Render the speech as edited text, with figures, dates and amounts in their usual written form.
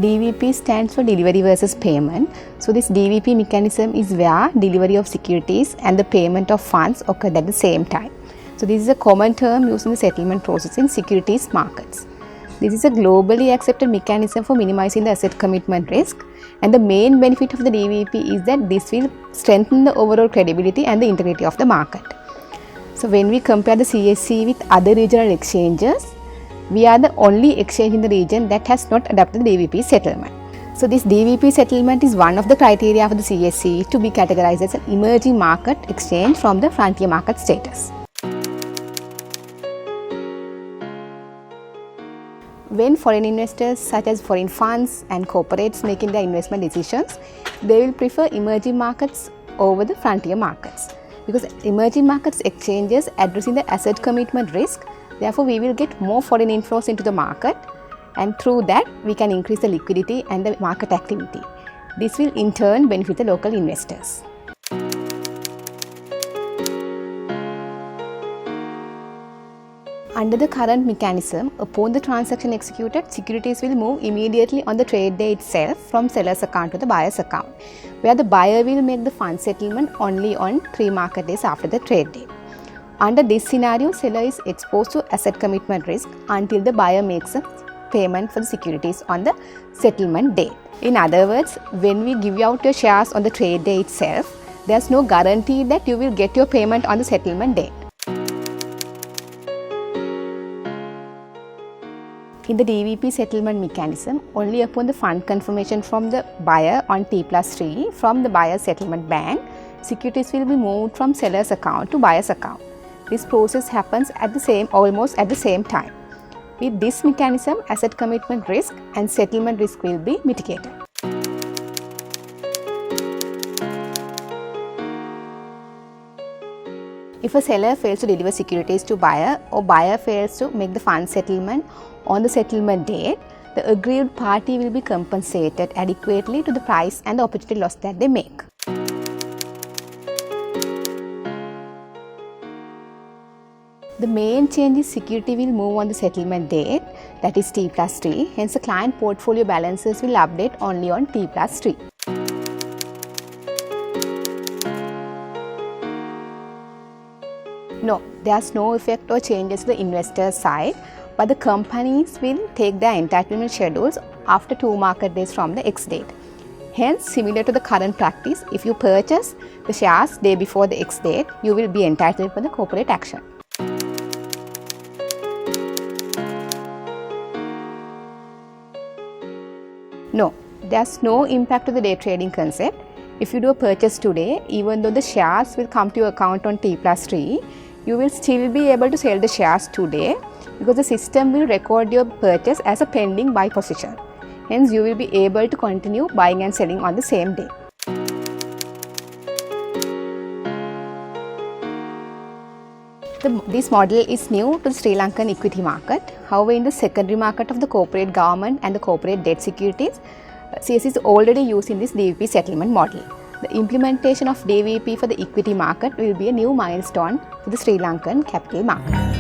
DVP stands for delivery versus payment. So this DVP mechanism is where delivery of securities and the payment of funds occur at the same time. So this is a common term used in the settlement process in securities markets. This is a globally accepted mechanism for minimizing the asset commitment risk, and the main benefit of the DVP is that this will strengthen the overall credibility and the integrity of the market. So when we compare the CSE with other regional exchanges, we are the only exchange in the region that has not adopted the DVP settlement. So this DVP settlement is one of the criteria for the CSE to be categorized as an emerging market exchange from the frontier market status. When foreign investors such as foreign funds and corporates making their investment decisions, they will prefer emerging markets over the frontier markets, because emerging markets exchanges addressing the asset commitment risk. Therefore, we will get more foreign inflows into the market, and through that we can increase the liquidity and the market activity. This will in turn benefit the local investors. Under the current mechanism, upon the transaction executed, securities will move immediately on the trade day itself from seller's account to the buyer's account, where the buyer will make the fund settlement only on 3 market days after the trade day. Under this scenario, seller is exposed to asset commitment risk until the buyer makes a payment for the securities on the settlement date. In other words, when we give out your shares on the trade day itself, there is no guarantee that you will get your payment on the settlement date. In the DVP settlement mechanism, only upon the fund confirmation from the buyer on T+3 from the buyer's settlement bank, securities will be moved from seller's account to buyer's account. This process happens almost at the same time. With this mechanism, asset commitment risk and settlement risk will be mitigated. If a seller fails to deliver securities to buyer, or buyer fails to make the fund settlement on the settlement date, the aggrieved party will be compensated adequately to the price and the opportunity loss that they make. The main change is security will move on the settlement date, that is T+3, hence the client portfolio balances will update only on T+3. No, there's no effect or changes to the investor side, but the companies will take their entitlement schedules after 2 market days from the X date. Hence, similar to the current practice, if you purchase the shares day before the X date, you will be entitled for the corporate action. No, there's no impact to the day trading concept. If you do a purchase today, even though the shares will come to your account on T+3, you will still be able to sell the shares today, because the system will record your purchase as a pending buy position. Hence, you will be able to continue buying and selling on the same day. This model is new to the Sri Lankan equity market. However, in the secondary market of the corporate government and the corporate debt securities, CSE is already using this DVP settlement model. The implementation of DVP for the equity market will be a new milestone for the Sri Lankan capital market.